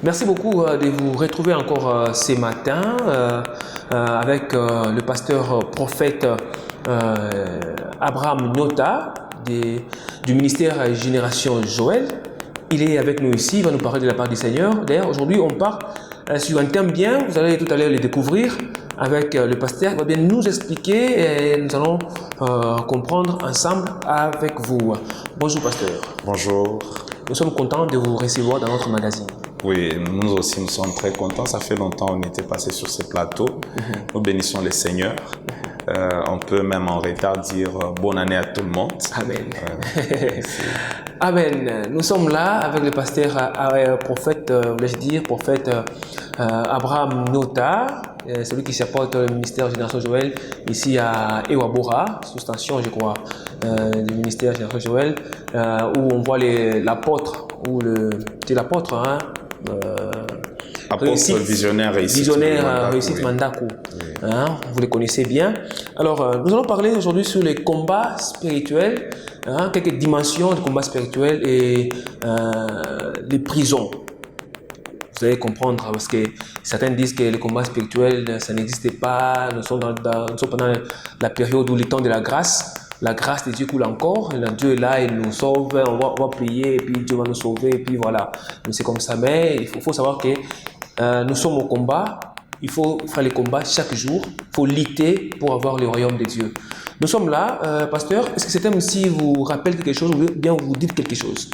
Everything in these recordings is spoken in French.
Merci beaucoup de vous retrouver encore ce matin avec le pasteur prophète Abraham Nota du ministère Génération Joël. Il est avec nous ici, il va nous parler de la part du Seigneur. D'ailleurs, aujourd'hui, on part sur un thème bien, vous allez tout à l'heure le découvrir avec le pasteur. Il va bien nous expliquer et nous allons comprendre ensemble avec vous. Bonjour pasteur. Bonjour. Nous sommes contents de vous recevoir dans notre magazine. Oui, nous aussi, nous sommes très contents. Ça fait longtemps qu'on était passé sur ce plateau. Nous bénissons le Seigneur. On peut même en retard dire bonne année à tout le monde. Amen. Amen. Nous sommes là avec le pasteur prophète, voulais-je dire, prophète Abraham Nota, celui qui supporte le ministère Génération Joël ici à Ewabora, sous-station, je crois, du ministère Génération Joël, où on voit l'apôtre, c'est l'apôtre, hein, apôtre visionnaire réussite Mandaku. Oui. Hein, vous les connaissez bien. Alors, nous allons parler aujourd'hui sur les combats spirituels, hein, quelques dimensions de combats spirituels et les prisons. Vous allez comprendre parce que certains disent que les combats spirituels, ça n'existait pas. Nous sommes pendant la période où le temps de la grâce de Dieu coule encore. Dieu est là, il nous sauve, on va prier et puis Dieu va nous sauver et puis voilà. C'est comme ça, mais il faut savoir que nous sommes au combat. Il faut faire les combats chaque jour. Il faut lutter pour avoir le royaume de Dieu. Nous sommes là, pasteur. Est-ce que ce thème aussi vous rappelle quelque chose ou bien vous dites quelque chose?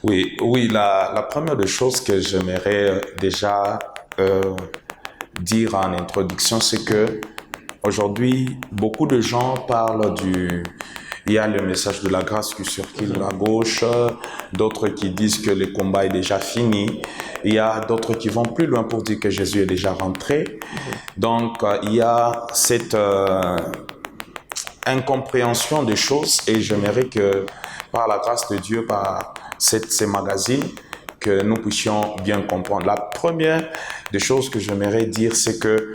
Oui, la première des choses que j'aimerais déjà dire en introduction, c'est que aujourd'hui, beaucoup de gens parlent il y a le message de la grâce qui circule à gauche, d'autres qui disent que le combat est déjà fini, il y a d'autres qui vont plus loin pour dire que Jésus est déjà rentré. Donc, il y a cette incompréhension des choses et j'aimerais que par la grâce de Dieu, par ces magazines, que nous puissions bien comprendre. La première des choses que j'aimerais dire, c'est que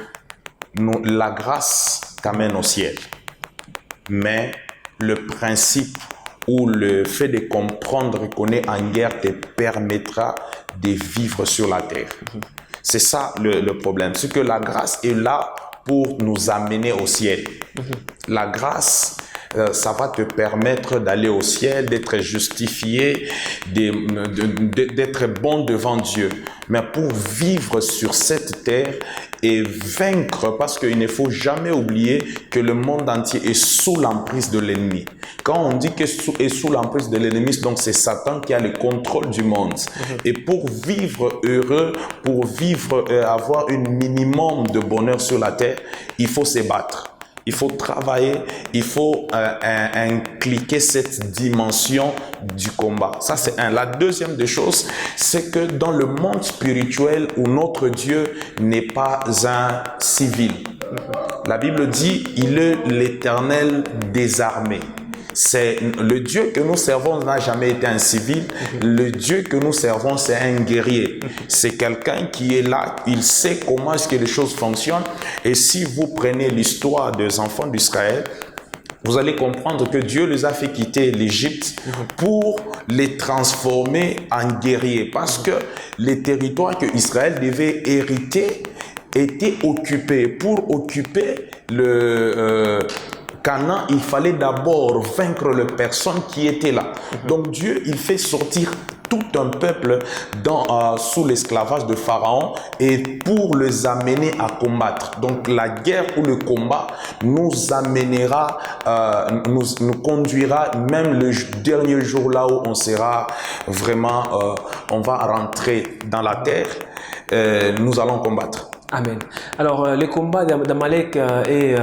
la grâce t'amène au ciel. Mais le principe ou le fait de comprendre qu'on est en guerre te permettra de vivre sur la terre. C'est ça le problème. C'est que la grâce est là pour nous amener au ciel. La grâce, ça va te permettre d'aller au ciel, d'être justifié, d'être bon devant Dieu. Mais pour vivre sur cette terre et vaincre, parce qu'il ne faut jamais oublier que le monde entier est sous l'emprise de l'ennemi. Quand on dit qu'il est sous l'emprise de l'ennemi, donc c'est Satan qui a le contrôle du monde. Et pour vivre heureux, pour avoir un minimum de bonheur sur la terre, il faut se battre. Il faut travailler, il faut impliquer cette dimension du combat. Ça, c'est un. La deuxième des choses, c'est que dans le monde spirituel où notre Dieu n'est pas un civil, la Bible dit, il est l'Éternel des armées. C'est le Dieu que nous servons n'a jamais été un civil. Le Dieu que nous servons, c'est un guerrier. C'est quelqu'un qui est là, il sait comment est-ce que les choses fonctionnent. Et si vous prenez l'histoire des enfants d'Israël, vous allez comprendre que Dieu les a fait quitter l'Égypte pour les transformer en guerriers. Parce que les territoires que Israël devait hériter étaient occupés. Pour occuper Canaan, il fallait d'abord vaincre les personnes qui étaient là. Donc Dieu, il fait sortir tout un peuple sous l'esclavage de Pharaon et pour les amener à combattre. Donc la guerre ou le combat nous amènera, nous conduira même le dernier jour là où on sera vraiment, on va rentrer dans la terre, nous allons combattre. Amen. Alors les combats d'Amalek et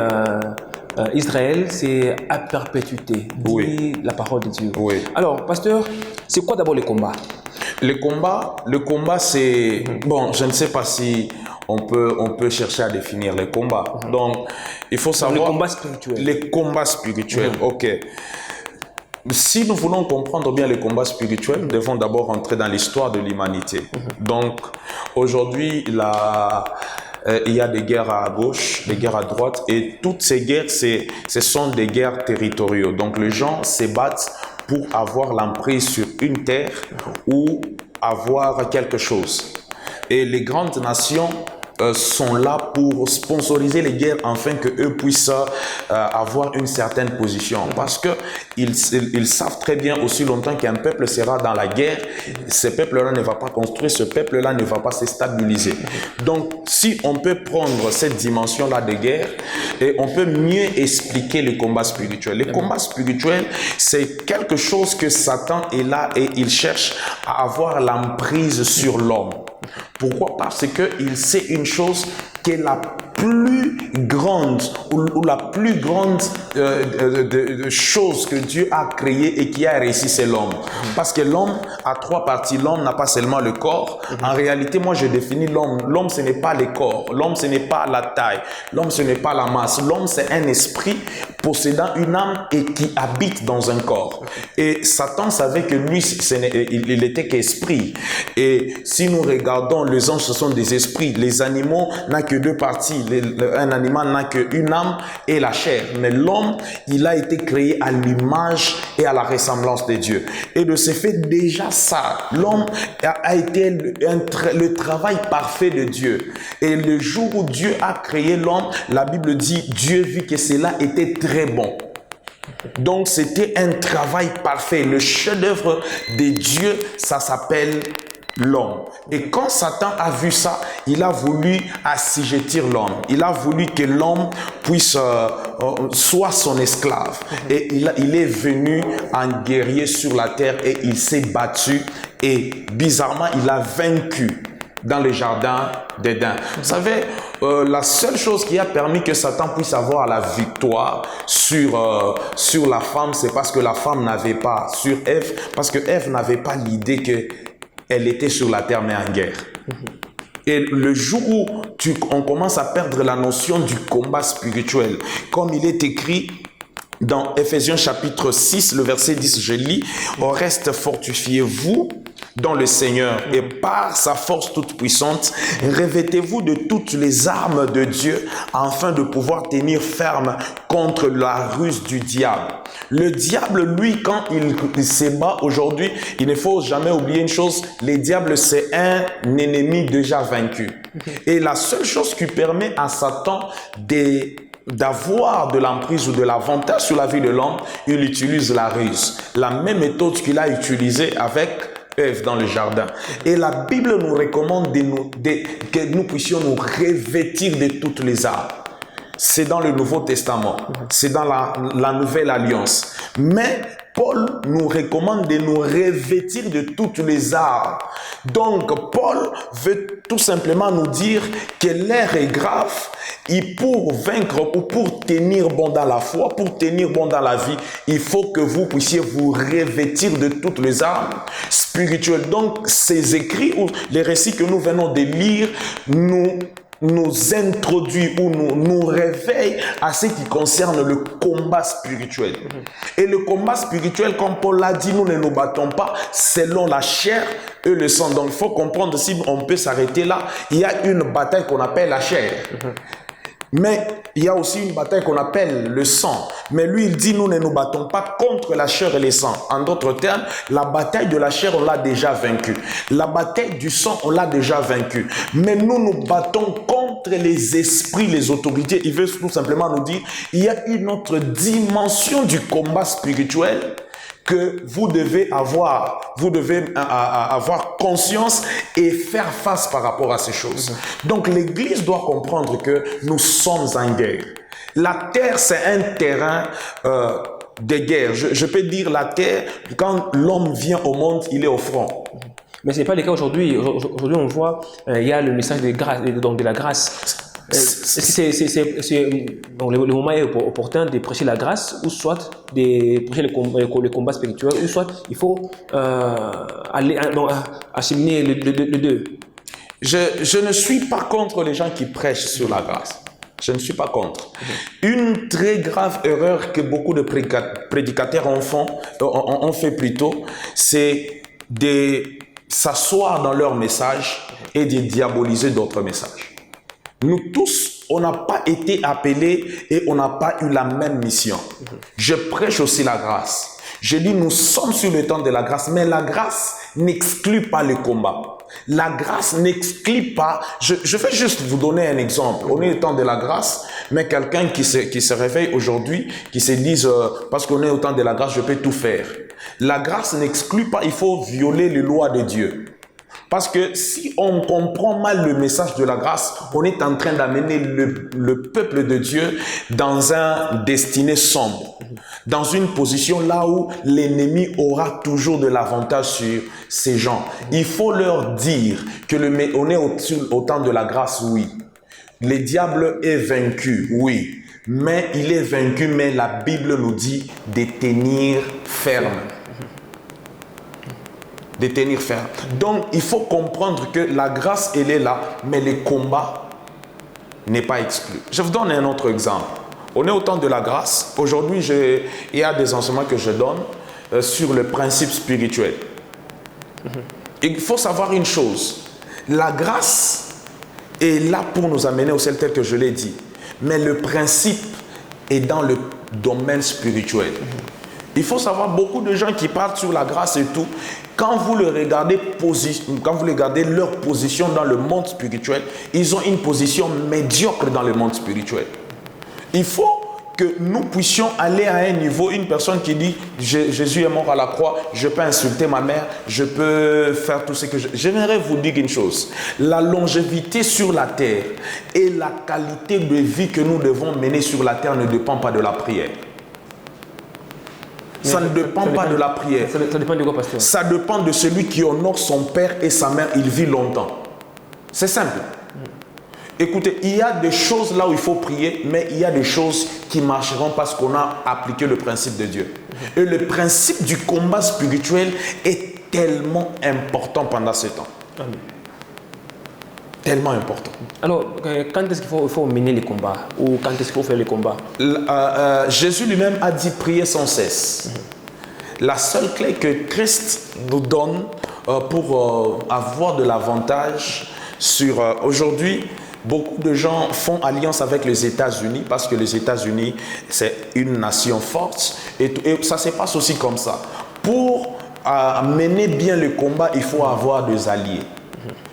Israël, c'est à perpétuité, dit la parole de Dieu. Oui. Alors, pasteur, c'est quoi d'abord le combat? Le combat, c'est... Bon, je ne sais pas si on peut chercher à définir les combats. Donc, il faut savoir... Les combats spirituels. Les combats spirituels, ok. Si nous voulons comprendre bien les combats spirituels, nous devons d'abord entrer dans l'histoire de l'humanité. Donc, aujourd'hui, il y a des guerres à gauche, des guerres à droite, et toutes ces guerres, ce sont des guerres territoriales. Donc les gens se battent pour avoir l'emprise sur une terre ou avoir quelque chose. Et les grandes nations sont là pour sponsoriser les guerres afin qu'eux puissent avoir une certaine position. Parce qu'ils savent très bien aussi longtemps qu'un peuple sera dans la guerre, ce peuple-là ne va pas construire, ce peuple-là ne va pas se stabiliser. Donc, si on peut prendre cette dimension-là de guerre, et on peut mieux expliquer le combat spirituel. Le combat spirituel, c'est quelque chose que Satan est là et il cherche à avoir l'emprise sur l'homme. Pourquoi? Parce qu'il sait une chose qui est la plus grande ou la plus grande chose que Dieu a créée et qui a réussi, c'est l'homme. Parce que l'homme a trois parties. L'homme n'a pas seulement le corps. En réalité, moi je définis l'homme. L'homme, ce n'est pas le corps. L'homme, ce n'est pas la taille. L'homme, ce n'est pas la masse. L'homme, c'est un esprit possédant une âme et qui habite dans un corps. Et Satan savait que lui, il était qu'esprit. Et si nous regardons, les anges, ce sont des esprits. Les animaux n'ont que deux parties. Un animal n'a qu'une âme et la chair. Mais l'homme, il a été créé à l'image et à la ressemblance de Dieu. Et de ce fait, déjà ça, l'homme a été le travail parfait de Dieu. Et le jour où Dieu a créé l'homme, la Bible dit, Dieu vit que cela était très bon. Donc c'était un travail parfait. Le chef-d'œuvre de Dieu, ça s'appelle l'homme. Et quand Satan a vu ça, il a voulu assujettir l'homme. Il a voulu que l'homme puisse soit son esclave. Et il est venu en guerrier sur la terre et il s'est battu. Et bizarrement, il a vaincu dans le jardin d'Éden. Vous savez, la seule chose qui a permis que Satan puisse avoir la victoire sur la femme, c'est parce que la femme n'avait pas, sur Ève, parce que Ève n'avait pas l'idée qu'elle était sur la terre mais en guerre. Et le jour où on commence à perdre la notion du combat spirituel, comme il est écrit dans Ephésiens chapitre 6, le verset 10, je lis, « Au reste, fortifiez-vous dans le Seigneur et par sa force toute puissante, revêtez-vous de toutes les armes de Dieu afin de pouvoir tenir ferme contre la ruse du diable. » Le diable, lui, quand il se bat aujourd'hui, il ne faut jamais oublier une chose, le diable, c'est un ennemi déjà vaincu. Et la seule chose qui permet à Satan d'avoir de l'emprise ou de l'avantage sur la vie de l'homme, il utilise la ruse. La même méthode qu'il a utilisée avec Ève dans le jardin. Et la Bible nous recommande que nous puissions nous revêtir de toutes les armes. C'est dans le Nouveau Testament. C'est dans la Nouvelle Alliance. Mais Paul nous recommande de nous revêtir de toutes les armes. Donc, Paul veut tout simplement nous dire que l'heure est grave et pour vaincre ou pour tenir bon dans la foi, pour tenir bon dans la vie, il faut que vous puissiez vous revêtir de toutes les armes spirituelles. Donc, ces écrits ou les récits que nous venons de lire nous introduit ou nous réveille à ce qui concerne le combat spirituel. Et le combat spirituel, comme Paul l'a dit, nous ne nous battons pas selon la chair et le sang. Donc il faut comprendre, si on peut s'arrêter là, il y a une bataille qu'on appelle la chair. Mais il y a aussi une bataille qu'on appelle le sang. Mais lui, il dit, nous ne nous battons pas contre la chair et le sang. En d'autres termes, la bataille de la chair, on l'a déjà vaincue. La bataille du sang, on l'a déjà vaincue. Mais nous nous battons contre les esprits, les autorités. Il veut tout simplement nous dire, il y a une autre dimension du combat spirituel que vous devez avoir conscience et faire face par rapport à ces choses. Donc l'Église doit comprendre que nous sommes en guerre. La terre, c'est un terrain de guerre. Je peux dire la terre, quand l'homme vient au monde, il est au front. Mais ce n'est pas le cas aujourd'hui. Aujourd'hui, on voit, il y a le message de grâce, donc de la grâce. Donc le moment est opportun de prêcher la grâce, ou soit de prêcher le combat spirituel, ou soit il faut acheminer les deux. Je ne suis pas contre les gens qui prêchent sur la grâce. Je ne suis pas contre. Une très grave erreur que beaucoup de prédicateurs ont fait plutôt, c'est de s'asseoir dans leur message et de diaboliser d'autres messages. Nous tous, on n'a pas été appelés et on n'a pas eu la même mission. Je prêche aussi la grâce. Je dis, nous sommes sur le temps de la grâce, mais la grâce n'exclut pas le combat. La grâce n'exclut pas. Je vais juste vous donner un exemple. On est au temps de la grâce, mais quelqu'un qui se réveille aujourd'hui, qui se dise parce qu'on est au temps de la grâce, je peux tout faire. La grâce n'exclut pas, il faut violer les lois de Dieu. Parce que si on comprend mal le message de la grâce, on est en train d'amener le peuple de Dieu dans un destiné sombre, dans une position là où l'ennemi aura toujours de l'avantage sur ces gens. Il faut leur dire que on est au temps de la grâce, oui. Le diable est vaincu, oui. Mais il est vaincu, mais la Bible nous dit de tenir ferme. De tenir ferme. Donc, il faut comprendre que la grâce, elle est là, mais le combat n'est pas exclu. Je vous donne un autre exemple. On est au temps de la grâce. Aujourd'hui, il y a des enseignements que je donne sur le principe spirituel. Il faut savoir une chose. La grâce est là pour nous amener au ciel tel que je l'ai dit. Mais le principe est dans le domaine spirituel. Il faut savoir, beaucoup de gens qui parlent sur la grâce et tout, quand vous regardez leur position dans le monde spirituel, ils ont une position médiocre dans le monde spirituel. Il faut que nous puissions aller à un niveau, une personne qui dit Jésus est mort à la croix, je peux insulter ma mère, je peux faire tout ce que je... J'aimerais vous dire une chose, la longévité sur la terre et la qualité de vie que nous devons mener sur la terre ne dépend pas de la prière. Ça ne dépend pas de la prière. Ça dépend de quoi, pasteur? Ça dépend de celui qui honore son père et sa mère, il vit longtemps. C'est simple. Écoutez, il y a des choses là où il faut prier, mais il y a des choses qui marcheront parce qu'on a appliqué le principe de Dieu. Et le principe du combat spirituel est tellement important pendant ce temps. Amen. Tellement important. Alors, quand est-ce qu'il faut mener les combats? Ou quand est-ce qu'il faut faire les combats? Jésus lui-même a dit prier sans cesse. La seule clé que Christ nous donne pour avoir de l'avantage sur... Aujourd'hui, beaucoup de gens font alliance avec les États-Unis parce que les États-Unis, c'est une nation forte. Et ça se passe aussi comme ça. Pour mener bien le combat, il faut avoir des alliés.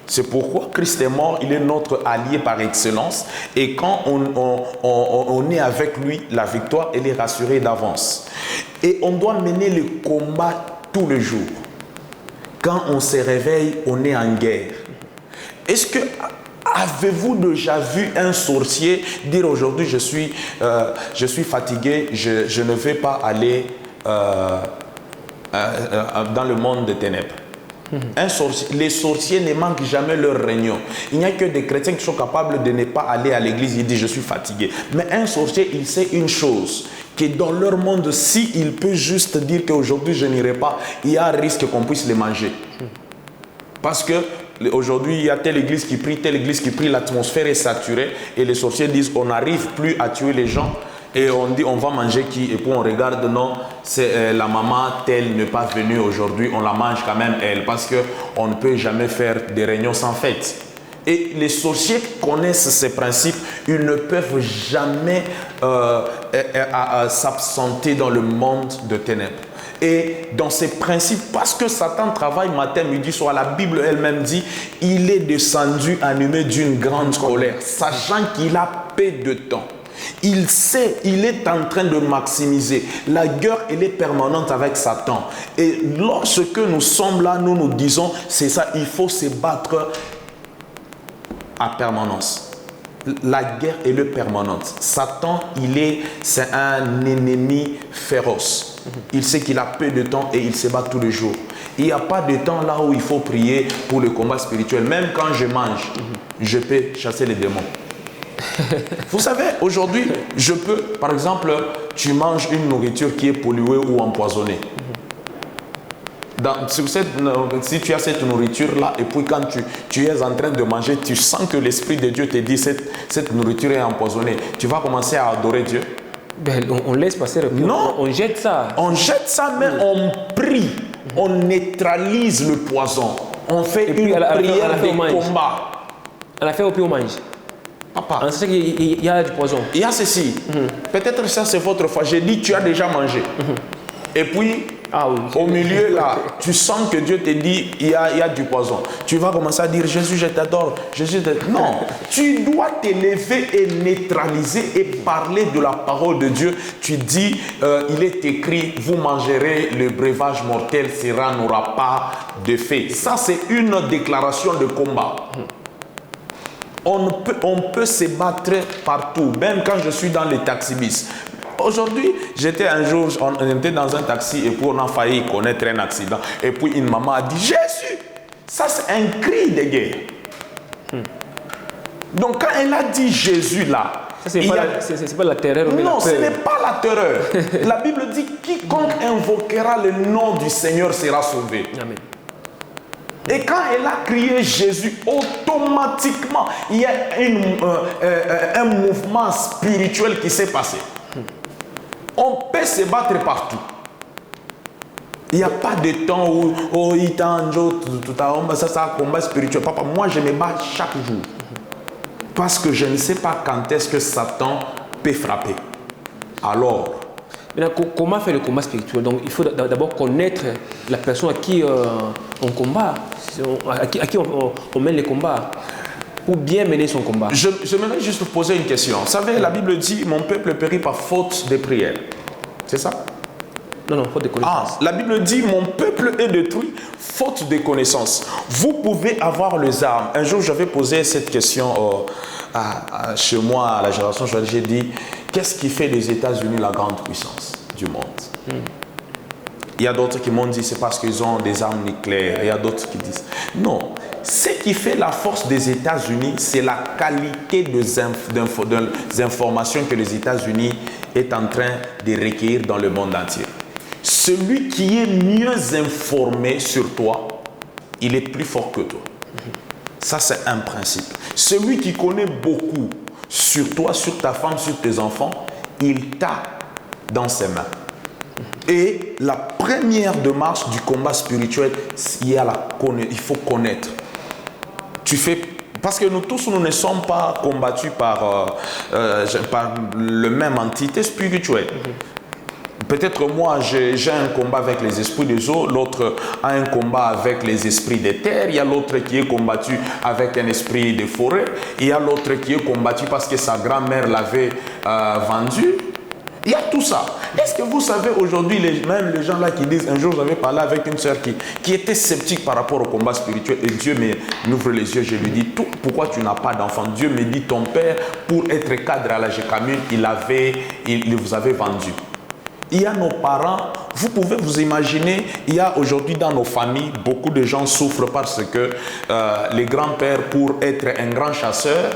C'est pourquoi Christ est mort, il est notre allié par excellence. Et quand on est avec lui, la victoire, elle est rassurée d'avance. Et on doit mener le combat tous les jours. Quand on se réveille, on est en guerre. Est-ce que avez-vous déjà vu un sorcier dire aujourd'hui je suis fatigué, je ne vais pas aller dans le monde des ténèbres? Les sorciers ne manquent jamais leur réunion. Il n'y a que des chrétiens qui sont capables de ne pas aller à l'église. Il dit je suis fatigué. Mais un sorcier, il sait une chose, que dans leur monde, s'il peut juste dire qu'aujourd'hui je n'irai pas, il y a un risque qu'on puisse les manger. Parce que aujourd'hui il y a telle église qui prie, l'atmosphère est saturée et les sorciers disent on n'arrive plus à tuer les gens. Et on dit on va manger qui? Et puis on regarde, non, c'est la maman telle n'est pas venue aujourd'hui, on la mange quand même elle, parce qu'on ne peut jamais faire des réunions sans fête. Et les sorciers connaissent ces principes, ils ne peuvent jamais s'absenter dans le monde de ténèbres. Et dans ces principes, parce que Satan travaille matin, midi, soir, la Bible elle-même dit, il est descendu animé d'une grande colère, sachant qu'il a peu de temps. Il sait, il est en train de maximiser. La guerre, elle est permanente avec Satan. Et lorsque nous sommes là, nous nous disons, c'est ça, il faut se battre à permanence. La guerre, elle est permanente. Satan, c'est un ennemi féroce. Il sait qu'il a peu de temps et il se bat tous les jours. Il n'y a pas de temps là où il faut prier pour le combat spirituel. Même quand je mange, je peux chasser les démons. Vous savez, aujourd'hui, je peux, par exemple, tu manges une nourriture qui est polluée ou empoisonnée. Si tu as cette nourriture-là, et puis quand tu es en train de manger, tu sens que l'Esprit de Dieu te dit cette nourriture est empoisonnée. Tu vas commencer à adorer Dieu. Ben, on laisse passer le pied. Non, on jette ça. On jette ça, mais on prie. On neutralise le poison. On fait une prière de combat. À la fin, au pied, on mange. Papa. On sait qu'il y a du poison. Il y a ceci. Peut-être ça, c'est votre foi. J'ai dit, tu as déjà mangé. Et puis, Ah oui. Au milieu, là, tu sens que Dieu te dit, il y a du poison. Tu vas commencer à dire, Jésus, je t'adore. Jésus, non, tu dois t'élever et neutraliser et parler de la parole de Dieu. Tu dis, il est écrit, vous mangerez, le breuvage mortel n'aura pas de fait. Ça, c'est une déclaration de combat. On peut se battre partout, même quand je suis dans les taxibus. Aujourd'hui, j'étais un jour, on était dans un taxi et puis on a failli connaître un accident. Et puis une maman a dit, Jésus, ça c'est un cri de guerre. Donc quand elle a dit Jésus là, c'est pas la terreur. Non, ce n'est pas la terreur. La Bible dit, quiconque invoquera le nom du Seigneur sera sauvé. Amen. Et quand elle a crié Jésus, automatiquement, il y a un mouvement spirituel qui s'est passé. On peut se battre partout. Il n'y a pas de temps où il ça c'est un combat spirituel. Papa, moi je me bats chaque jour. Parce que je ne sais pas quand est-ce que Satan peut frapper. Alors, maintenant, comment faire le combat spirituel? Donc, il faut d'abord connaître la personne à qui on combat, à qui on mène les combats, pour bien mener son combat. Je voudrais juste vous poser une question. Vous savez, la Bible dit, mon peuple périt par faute de prière. C'est ça? Non, faute de connaissance. La Bible dit, mon peuple est détruit, faute de connaissance. Vous pouvez avoir les armes. Un jour, j'avais posé cette question chez moi, à la génération, j'ai dit, qu'est-ce qui fait des États-Unis la grande puissance du monde? Il y a d'autres qui m'ont dit, c'est parce qu'ils ont des armes nucléaires. Il y a d'autres qui disent, non. Ce qui fait la force des États-Unis, c'est la qualité des informations que les États-Unis est en train de recueillir dans le monde entier. Celui qui est mieux informé sur toi, il est plus fort que toi. Ça, c'est un principe. Celui qui connaît beaucoup sur toi, sur ta femme, sur tes enfants, il t'a dans ses mains. Et la première démarche du combat spirituel, il faut connaître. Parce que nous tous, nous ne sommes pas combattus par la même entité spirituelle. Peut-être moi, j'ai un combat avec les esprits des eaux, l'autre a un combat avec les esprits des terres, il y a l'autre qui est combattu avec un esprit de forêt, il y a l'autre qui est combattu parce que sa grand-mère l'avait vendu. Il y a tout ça. Est-ce que vous savez aujourd'hui, même les gens là qui disent, un jour j'avais parlé avec une sœur qui était sceptique par rapport au combat spirituel et Dieu m'ouvre les yeux, je lui dis, pourquoi tu n'as pas d'enfant? Dieu me dit, ton père, pour être cadre à la Gécamine, il vous avait vendu. Il y a nos parents, vous pouvez vous imaginer, il y a aujourd'hui dans nos familles, beaucoup de gens souffrent parce que les grands-pères, pour être un grand chasseur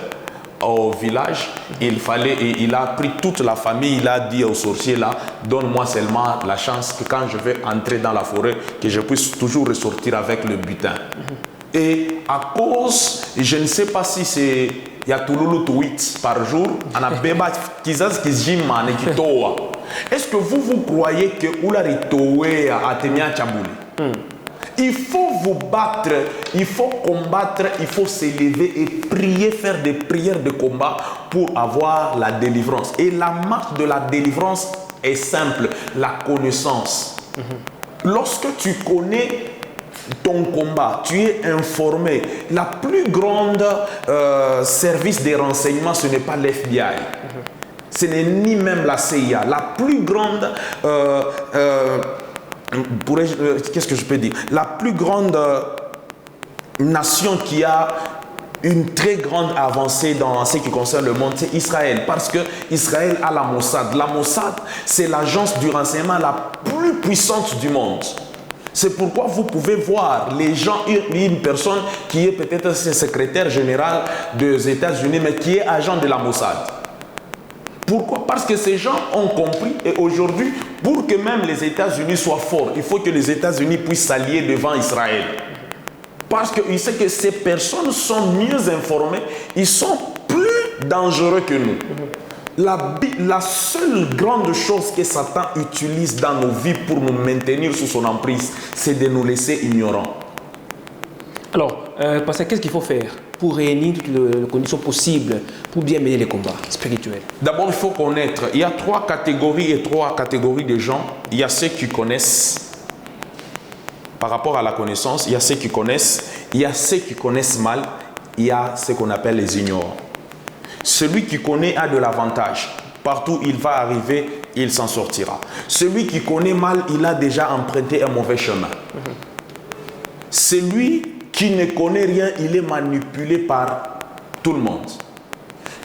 au village, il a pris toute la famille, il a dit au sorcier là, donne-moi seulement la chance que quand je vais entrer dans la forêt, que je puisse toujours ressortir avec le butin. Et à cause, je ne sais pas si c'est, il y a Touloulou tweets par jour, on a bébat kizaz kizjima ne kitoa. Est-ce que vous croyez que Oulari Towe a Atenia Tchabouli? Il faut vous battre, il faut combattre, il faut s'élever et prier, faire des prières de combat pour avoir la délivrance. Et la marche de la délivrance est simple, la connaissance. Lorsque tu connais ton combat, tu es informé. La plus grande service des renseignements, ce n'est pas l'FBI. Ce n'est ni même la CIA. La plus grande... qu'est-ce que je peux dire? La plus grande nation qui a une très grande avancée dans ce qui concerne le monde, c'est Israël. Parce que Israël a la Mossad. La Mossad, c'est l'agence du renseignement la plus puissante du monde. C'est pourquoi vous pouvez voir les gens, une personne qui est peut-être secrétaire général des États-Unis, mais qui est agent de la Mossad. Pourquoi? Parce que ces gens ont compris et aujourd'hui, pour que même les États-Unis soient forts, il faut que les États-Unis puissent s'allier devant Israël. Parce qu'ils savent que ces personnes sont mieux informées, ils sont plus dangereux que nous. La seule grande chose que Satan utilise dans nos vies pour nous maintenir sous son emprise, c'est de nous laisser ignorants. Alors, parce que qu'est-ce qu'il faut faire pour réunir toutes les conditions possibles pour bien mener les combats spirituels? D'abord, il faut connaître. Il y a trois catégories de gens. Il y a ceux qui connaissent par rapport à la connaissance, il y a ceux qui connaissent, il y a ceux qui connaissent mal, il y a ce qu'on appelle les ignorants. Celui qui connaît a de l'avantage. Partout où il va arriver, il s'en sortira. Celui qui connaît mal, il a déjà emprunté un mauvais chemin. Celui qui ne connaît rien, il est manipulé par tout le monde.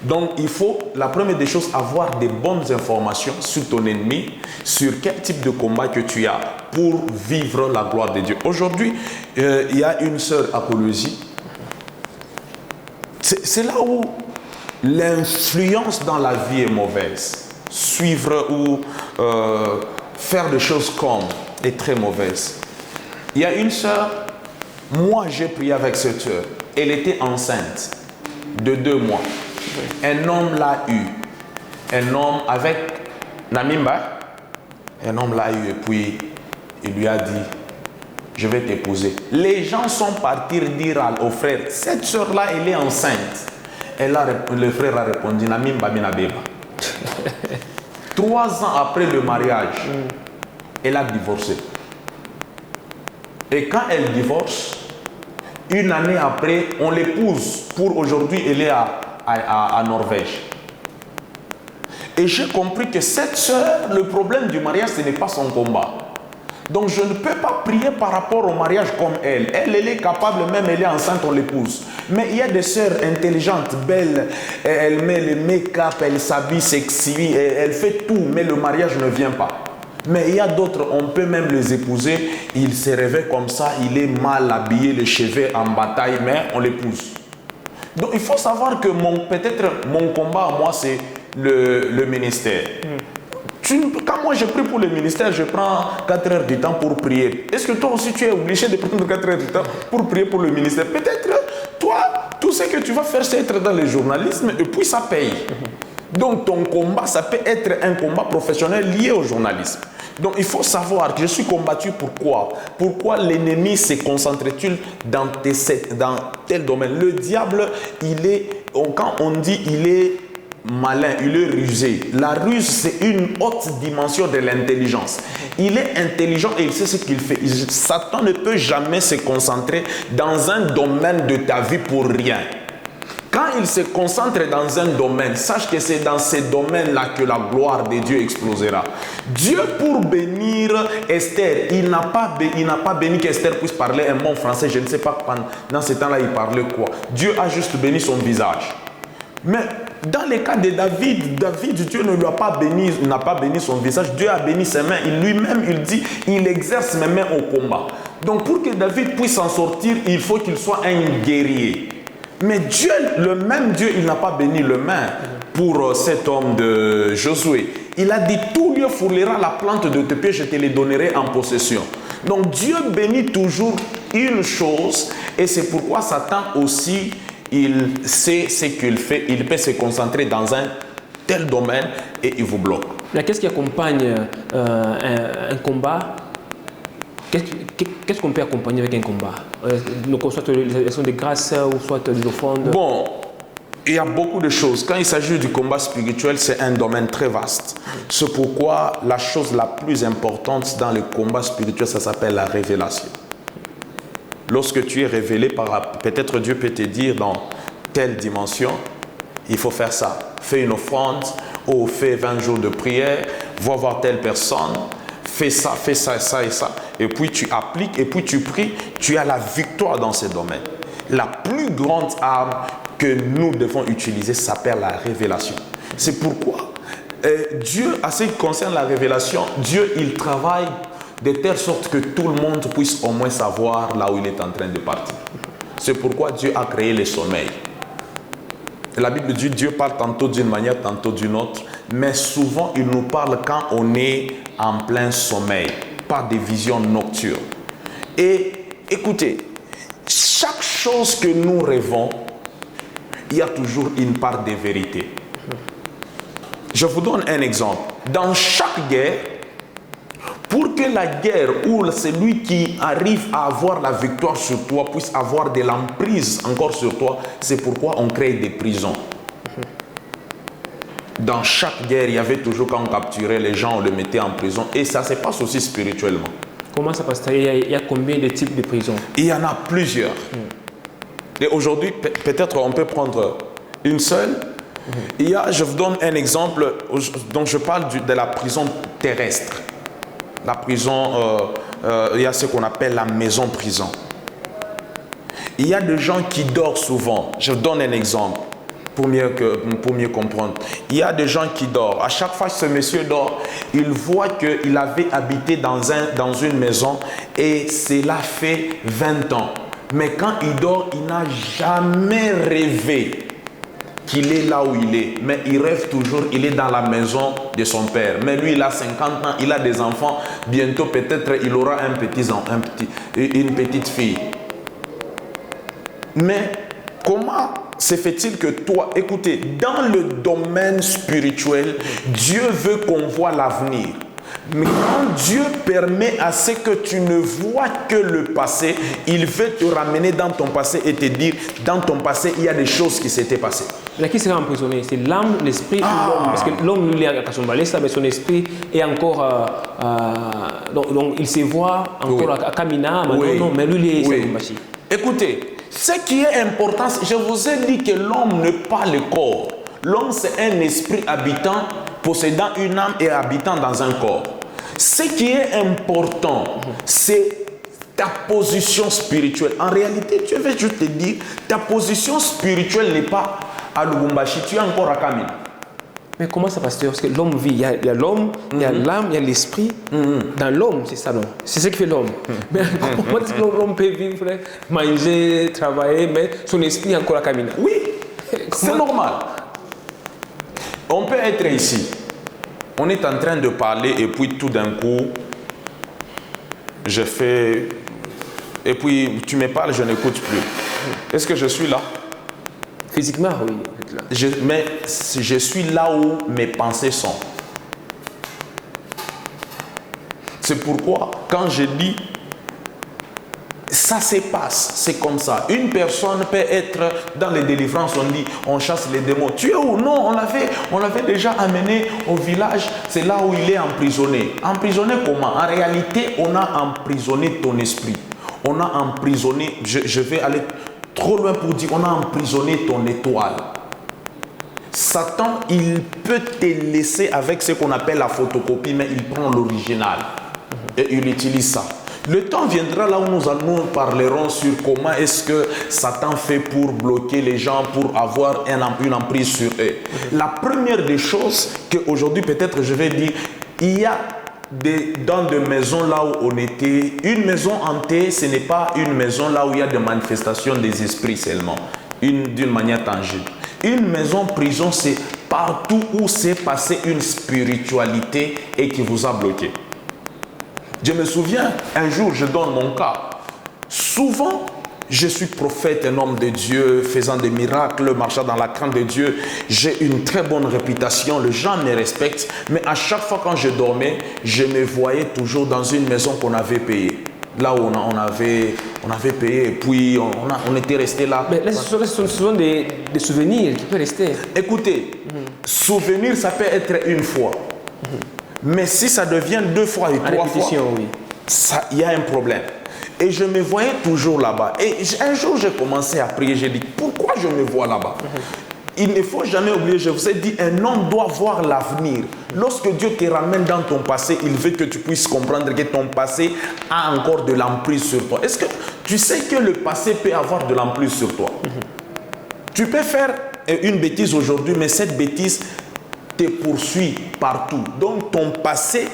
Donc, il faut, la première des choses, avoir des bonnes informations sur ton ennemi, sur quel type de combat que tu as pour vivre la gloire de Dieu. Aujourd'hui, il y a une sœur à Colosie. C'est là où l'influence dans la vie est mauvaise. Suivre ou faire des choses comme est très mauvaise. Il y a une sœur, moi j'ai prié avec cette sœur. Elle était enceinte de 2 mois. Un homme l'a eu. Un homme avec Namimba. Un homme l'a eu et puis il lui a dit, je vais t'épouser. Les gens sont partis dire au frère, cette sœur-là, elle est enceinte. Le frère a répondu, Namimba Minabeba. 3 ans après le mariage, elle a divorcé. Et quand elle divorce, 1 année après, on l'épouse. Pour aujourd'hui, elle est à Norvège. Et j'ai compris que cette sœur, le problème du mariage, ce n'est pas son combat. Donc je ne peux pas prier par rapport au mariage comme elle. Elle est capable, même elle est enceinte, on l'épouse. Mais il y a des sœurs intelligentes, belles, elle met le make-up, elle s'habille sexy, elle fait tout, mais le mariage ne vient pas. Mais il y a d'autres, on peut même les épouser, il se réveille comme ça, il est mal habillé, les cheveux en bataille, mais on l'épouse. Donc il faut savoir que peut-être mon combat à moi, c'est le ministère. Quand moi je prie pour le ministère, je prends 4 heures du temps pour prier. Est-ce que toi aussi tu es obligé de prendre 4 heures du temps pour prier pour le ministère? Peut-être toi, tout ce que tu vas faire, c'est être dans le journalisme et puis ça paye. Donc ton combat, ça peut être un combat professionnel lié au journalisme. Donc il faut savoir que je suis combattu pourquoi? Pourquoi l'ennemi se concentre-t-il dans tel domaine? Le diable, quand on dit il est malin, il est rusé. La ruse, c'est une haute dimension de l'intelligence. Il est intelligent et il sait ce qu'il fait. Satan ne peut jamais se concentrer dans un domaine de ta vie pour rien. Quand il se concentre dans un domaine, sache que c'est dans ce domaine-là que la gloire de Dieu explosera. Dieu, pour bénir Esther, il n'a pas béni qu'Esther puisse parler un bon français. Je ne sais pas dans ce temps-là, il parlait quoi. Dieu a juste béni son visage. Mais dans le cas de David, Dieu ne lui a pas béni, n'a pas béni son visage. Dieu a béni ses mains. Lui-même, il dit, il exerce mes mains au combat. Donc pour que David puisse s'en sortir, il faut qu'il soit un guerrier. Mais Dieu, le même Dieu, il n'a pas béni le main pour cet homme de Josué. Il a dit, tout lieu fourlera la plante de tes pieds, je te les donnerai en possession. Donc Dieu bénit toujours une chose et c'est pourquoi Satan aussi, il sait ce qu'il fait, il peut se concentrer dans un tel domaine et il vous bloque. Qu'est-ce qui accompagne un combat? Qu'est-ce qu'on peut accompagner avec un combat? Soit les actions de grâce ou soit des offrandes? Bon, il y a beaucoup de choses. Quand il s'agit du combat spirituel, c'est un domaine très vaste. C'est pourquoi la chose la plus importante dans le combat spirituel, ça s'appelle la révélation. Lorsque tu es révélé, peut-être Dieu peut te dire dans telle dimension, il faut faire ça. Fais une offrande ou fais 20 jours de prière, va voir telle personne, fais ça, ça et ça. Et puis tu appliques et puis tu pries, tu as la victoire dans ce domaine. La plus grande arme que nous devons utiliser s'appelle la révélation. C'est pourquoi Dieu, à ce qui concerne la révélation, Dieu, il travaille de telle sorte que tout le monde puisse au moins savoir là où il est en train de partir. C'est pourquoi Dieu a créé le sommeil. La Bible dit Dieu parle tantôt d'une manière, tantôt d'une autre, mais souvent il nous parle quand on est en plein sommeil, pas des visions nocturnes. Et écoutez, chaque chose que nous rêvons, il y a toujours une part de vérité. Je vous donne un exemple. Dans chaque guerre, pour que la guerre ou celui qui arrive à avoir la victoire sur toi puisse avoir de l'emprise encore sur toi, c'est pourquoi on crée des prisons. Dans chaque guerre, il y avait toujours quand on capturait les gens, on les mettait en prison. Et ça se passe aussi spirituellement. Comment ça passe? Il y a combien de types de prisons? Il y en a plusieurs. Et aujourd'hui, peut-être on peut prendre une seule. Je vous donne un exemple. Donc je parle de la prison terrestre. La prison, il y a ce qu'on appelle la maison-prison. Il y a des gens qui dorment souvent. Je vous donne un exemple pour mieux comprendre. Il y a des gens qui dorment. À chaque fois que ce monsieur dort, il voit qu'il avait habité dans une maison et cela fait 20 ans. Mais quand il dort, il n'a jamais rêvé qu'il est là où il est. Mais il rêve toujours, il est dans la maison de son père. Mais lui, il a 50 ans, il a des enfants. Bientôt, peut-être, il aura une petite fille. Mais comment se fait-il que toi, écoutez, dans le domaine spirituel, Dieu veut qu'on voit l'avenir. Mais quand Dieu permet à ce que tu ne vois que le passé, il veut te ramener dans ton passé et te dire, dans ton passé, il y a des choses qui s'étaient passées. Là, qui sera emprisonné? C'est l'âme, l'esprit ou l'homme? Parce que l'homme, lui, il est à son balai, mais son esprit est encore... donc, il se voit encore à Kamina, mais lui, il est Salumbashi. Écoutez, ce qui est important, je vous ai dit que l'homme n'est pas le corps. L'homme, c'est un esprit habitant, possédant une âme et habitant dans un corps. Ce qui est important, c'est ta position spirituelle. En réalité, je vais juste te dire, ta position spirituelle n'est pas à Lubumbashi, tu es encore à Kamina. Mais comment ça passe? Parce que l'homme vit, il y a l'homme, il y a l'âme, il y a l'esprit. Dans l'homme, c'est ça, non? C'est ce qui fait l'homme. Mais comment est-ce que l'homme peut vivre, manger, travailler, mais son esprit est encore à Kamina? Oui, c'est normal. On peut être ici. On est en train de parler et puis tout d'un coup, je fais... Et puis tu me parles, je n'écoute plus. Est-ce que je suis là? Physiquement, oui. Mais je suis là où mes pensées sont. C'est pourquoi, quand je dis, ça se passe, c'est comme ça. Une personne peut être dans les délivrances, on dit, on chasse les démons. Tu es où? Non, on l'avait déjà amené au village, c'est là où il est emprisonné. Emprisonné comment? En réalité, on a emprisonné ton esprit. On a emprisonné, je vais aller trop loin pour dire, on a emprisonné ton étoile. Satan, il peut te laisser avec ce qu'on appelle la photocopie, mais il prend l'original et il utilise ça. Le temps viendra là où nous parlerons sur comment est-ce que Satan fait pour bloquer les gens, pour avoir une emprise sur eux. La première des choses qu'aujourd'hui peut-être je vais dire, il y a dans des maisons là où on était, une maison hantée, ce n'est pas une maison là où il y a des manifestations des esprits seulement, d'une manière tangible. Une maison prison, c'est partout où s'est passée une spiritualité et qui vous a bloqué. Je me souviens, un jour, je donne mon cas. Souvent, je suis prophète, un homme de Dieu, faisant des miracles, marchant dans la crainte de Dieu. J'ai une très bonne réputation, les gens me respectent. Mais à chaque fois quand je dormais, je me voyais toujours dans une maison qu'on avait payée. Là où on avait payé et puis on était resté là. Mais là, ce sont souvent des souvenirs qui peuvent rester. Écoutez, souvenir, ça peut être une fois. Mais si ça devient 2 fois et 3 fois, oui, il y a un problème. Et je me voyais toujours là-bas. Et un jour, j'ai commencé à prier. J'ai dit, pourquoi je me vois là-bas? Il ne faut jamais oublier, je vous ai dit, un homme doit voir l'avenir. Lorsque Dieu te ramène dans ton passé, il veut que tu puisses comprendre que ton passé a encore de l'emprise sur toi. Est-ce que tu sais que le passé peut avoir de l'emprise sur toi? Tu peux faire une bêtise aujourd'hui, mais cette bêtise te poursuit partout. Donc ton passé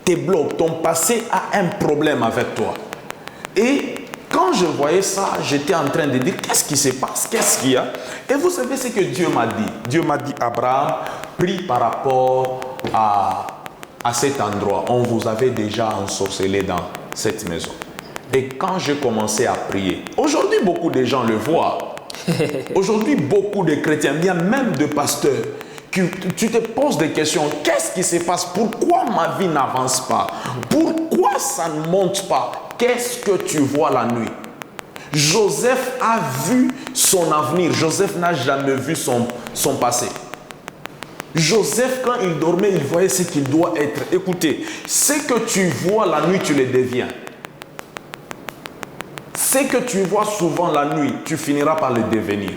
te bloque, ton passé a un problème avec toi. Et quand je voyais ça, j'étais en train de dire, qu'est-ce qui se passe? Qu'est-ce qu'il y a? Et vous savez ce que Dieu m'a dit? Dieu m'a dit, Abraham, prie par rapport à cet endroit. On vous avait déjà ensorcelé dans cette maison. Et quand j'ai commencé à prier, aujourd'hui beaucoup de gens le voient. Aujourd'hui beaucoup de chrétiens, bien même de pasteurs, tu te poses des questions. Qu'est-ce qui se passe? Pourquoi ma vie n'avance pas? Pourquoi ça ne monte pas? Qu'est-ce que tu vois la nuit? Joseph a vu son avenir. Joseph n'a jamais vu son passé. Joseph, quand il dormait, il voyait ce qu'il doit être. Écoutez, ce que tu vois la nuit, tu le deviens. Ce que tu vois souvent la nuit, tu finiras par le devenir.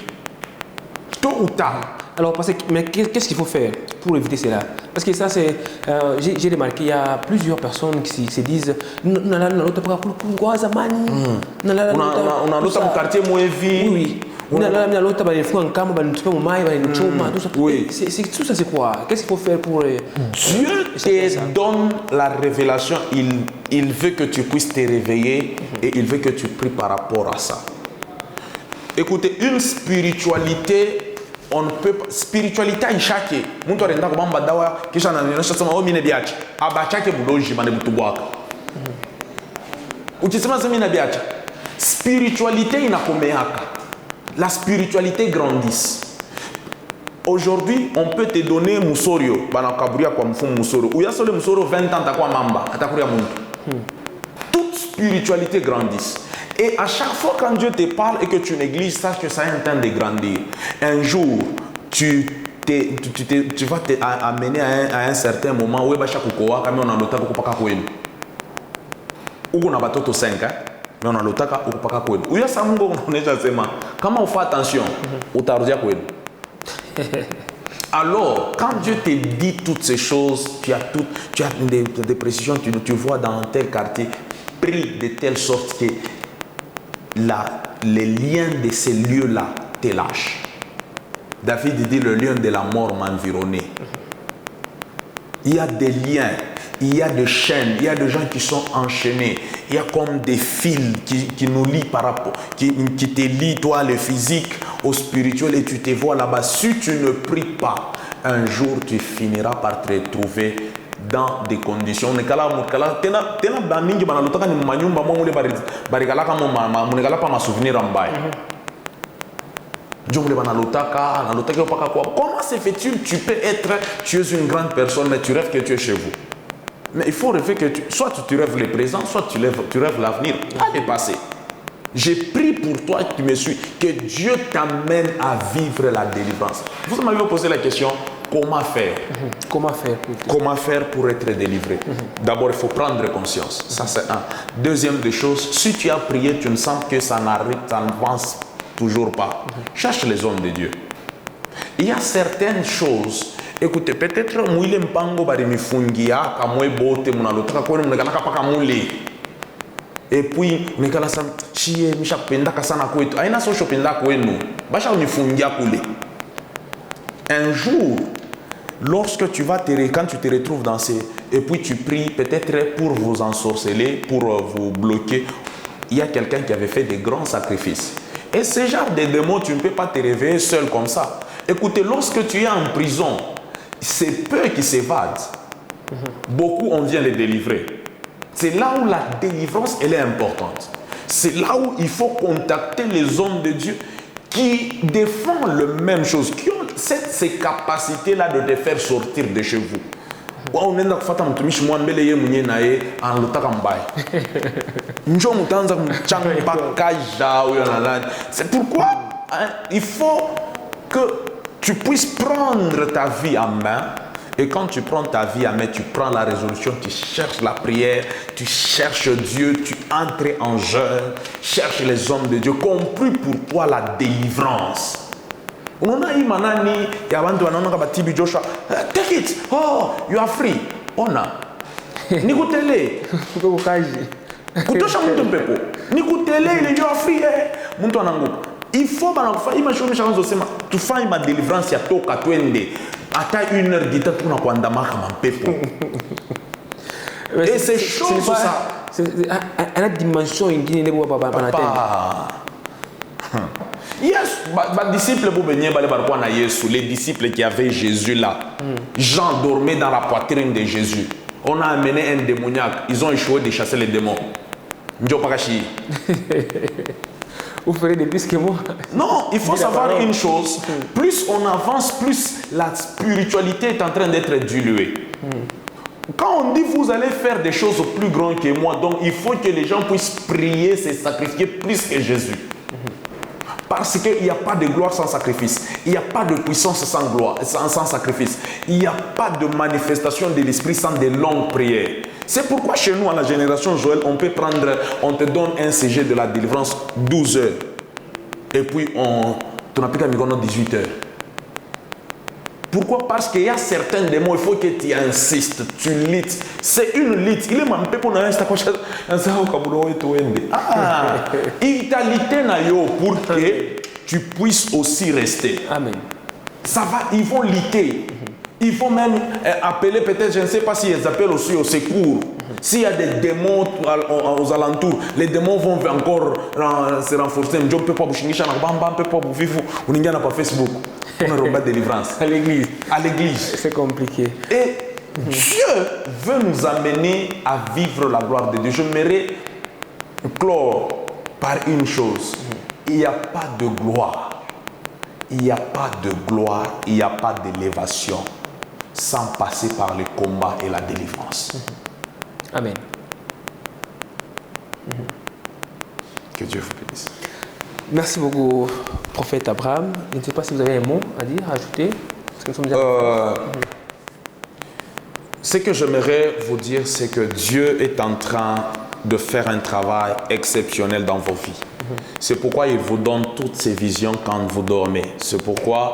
Tôt ou tard. Alors, mais qu'est-ce qu'il faut faire pour éviter cela? Parce que ça, c'est. J'ai remarqué, il y a plusieurs personnes qui se disent on a l'autre quartier moins vie. Oui. On a l'autre Oui. Tout ça, c'est quoi? Qu'est-ce qu'il faut faire pour. Dieu te donne la révélation. Il veut que tu puisses te réveiller et il veut que tu pries par rapport à ça. Écoutez, une spiritualité. On ne peut pas. Spiritualité ishake. Muntu arenda kubamba dawa kisha ananionyesha sema wewe mimi biacha. Abachake budoji mane butubwaka. Ukisema sema mimi biacha. Spiritualité inakomeaka. La spiritualité grandit. Aujourd'hui, on peut te donner musorio, bana kaburia kwa mfumo musorio. Uyasole musorio 20 ans atakuwa mamba, atakuria muntu. Toute spiritualité grandit. Et à chaque fois quand Dieu te parle et que tu négliges, sache que ça est en train de grandir. Un jour, tu vas te amener à un certain moment où tu vas te faire uko na batoto 5 mais on a lotaka ukupaka kwenu. Uya samungo unaonesha sema kama ufa attention utarudia kwenu. Alors, quand Dieu te dit toutes ces choses, tu as des précisions, tu vois dans tel quartier, prie de telle sorte que les liens de ces lieux-là te lâchent. David dit, le lion de la mort m'a environné. Il y a des liens, il y a des chaînes, il y a des gens qui sont enchaînés. Il y a comme des fils qui nous lient par rapport, qui te lient, toi, le physique, au spirituel, et tu te vois là-bas. Si tu ne pries pas, un jour tu finiras par te retrouver dans des conditions. Comment se fait-il tu peux être, tu es une grande personne, mais tu rêves que tu es chez vous. Mais il faut rêver que soit tu rêves le présent, soit tu rêves l'avenir, pas le passé. J'ai prié pour toi qui me suis, que Dieu t'amène à vivre la délivrance. Vous m'avez posé la question, comment faire? Comment faire pour être délivré? D'abord, il faut prendre conscience. Ça, c'est un. Deuxième des choses, si tu as prié, tu ne sens que ça n'avance toujours pas. Cherche les hommes de Dieu. Il y a certaines choses. Écoutez, peut-être mouile mpango bari mifungia kamwe bote munalotaka kwenu mnakalaka paka mule. Et puis mnekala sana chie mishapendaka sana kwetu. Aina so shopenda kwenu. Basha unifungia kule. Un jour, lorsque quand tu te retrouves dans ces et puis tu pries peut-être pour vous ensorceler, pour vous bloquer, il y a quelqu'un qui avait fait des grands sacrifices. Et ce genre de démons, tu ne peux pas te réveiller seul comme ça. Écoutez, lorsque tu es en prison, c'est peu qui s'évadent. Beaucoup, on vient les délivrer. C'est là où la délivrance, elle est importante. C'est là où il faut contacter les hommes de Dieu qui défendent la même chose, qui ont ces capacités-là de te faire sortir de chez vous. C'est pourquoi il faut que tu puisses prendre ta vie en main. Et quand tu prends ta vie en main, tu prends la résolution, tu cherches la prière, tu cherches Dieu, tu entres en jeûne, cherche les hommes de Dieu, compris pour toi la délivrance. Unaona hii manani ya watu wanaona kama TB Joshua, take it, oh, you are free. Ona. Nikutele. Kuko kaji. Kutosha mtu mpepo. Nikutele ile you are free mtu ananguka. Il faut banakufanya imashoni shaanza kusema tufanye ma délivrance ya toka twende. Hata 1 heure d'ita tuna kuandama kama mpepo. Et c'est chaud ça. C'est une dimension ingine ile baba banatenda. Yes, les disciples les disciples qui avaient Jésus là. Jean dormait dans la poitrine de Jésus. On a amené un démoniaque. Ils ont échoué de chasser les démons. Vous ferez des plus que moi. Non, il faut savoir une chose. Plus on avance, plus la spiritualité est en train d'être diluée. Quand on dit vous allez faire des choses plus grandes que moi, donc il faut que les gens puissent prier, se sacrifier plus que Jésus. Parce qu'il n'y a pas de gloire sans sacrifice. Il n'y a pas de puissance sans gloire, sans sacrifice. Il n'y a pas de manifestation de l'esprit sans de longues prières. C'est pourquoi chez nous, à la génération Joël, on te donne un CG de la délivrance 12 heures. Et puis, on applique à 18 heures. Pourquoi? Parce qu'il y a certains démons, il faut que tu insistes, tu lites. C'est une lite. Il est même pas pour il t'a lité pour que tu puisses aussi rester. Amen. Ça va, ils vont liter. Il faut même appeler, peut-être, je ne sais pas s'ils appellent aussi au secours. S'il y a des démons aux alentours, les démons vont encore se renforcer. Je ne peux pas vous chinger, je ne peux pas vous vivre. On n'a pas Facebook. On a rebat délivrance. À l'église. À l'église. C'est compliqué. Et Dieu veut nous amener à vivre la gloire de Dieu. Je m'aimerais clore par une chose. Il n'y a pas de gloire. Il n'y a pas de gloire, il n'y a pas d'élévation sans passer par le combat et la délivrance. Amen. Que Dieu vous bénisse. Merci beaucoup, prophète Abraham. Je ne sais pas si vous avez un mot à dire, à ajouter. Parce que nous sommes déjà... Ce que j'aimerais vous dire, c'est que Dieu est en train de faire un travail exceptionnel dans vos vies. C'est pourquoi il vous donne toutes ces visions quand vous dormez. C'est pourquoi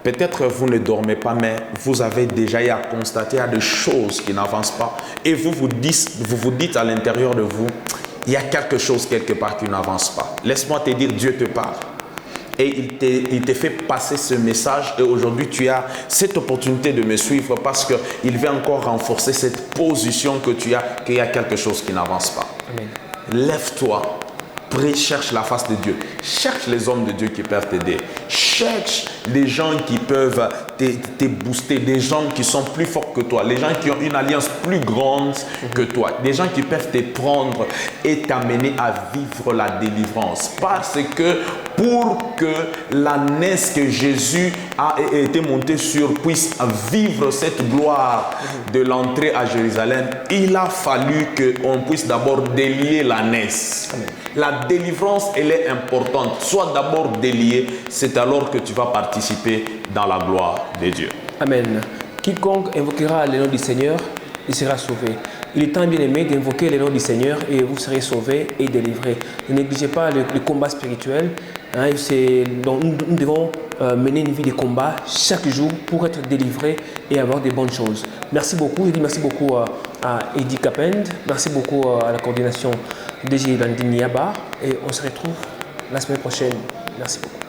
peut-être vous ne dormez pas, mais vous avez déjà eu à constater des choses qui n'avancent pas. Et vous vous dites à l'intérieur de vous, il y a quelque chose quelque part qui n'avance pas. Laisse-moi te dire, Dieu te parle. Et il te fait passer ce message. Et aujourd'hui, tu as cette opportunité de me suivre parce qu'il veut encore renforcer cette position que tu as, qu'il y a quelque chose qui n'avance pas. Amen. Lève-toi. Prie, cherche la face de Dieu. Cherche les hommes de Dieu qui peuvent t'aider. Cherche les gens qui peuvent te booster. Des gens qui sont plus forts que toi. Les gens qui ont une alliance plus grande que toi. Des gens qui peuvent te prendre et t'amener à vivre la délivrance. Parce que pour que l'ânesse que Jésus a été monté sur puisse vivre cette gloire de l'entrée à Jérusalem, il a fallu qu'on puisse d'abord délier l'ânesse. La délivrance, elle est importante. Sois d'abord délié, c'est alors que tu vas participer dans la gloire de Dieu. Amen. Quiconque invoquera le nom du Seigneur, il sera sauvé. Il est temps bien aimé d'invoquer le nom du Seigneur et vous serez sauvés et délivrés. Ne négligez pas le combat spirituel. Donc nous devons mener une vie de combat chaque jour pour être délivrés et avoir des bonnes choses. Merci beaucoup. Je dis merci beaucoup à Eddie Capend. Merci beaucoup à la coordination DG Landini Yabar. Et on se retrouve la semaine prochaine. Merci beaucoup.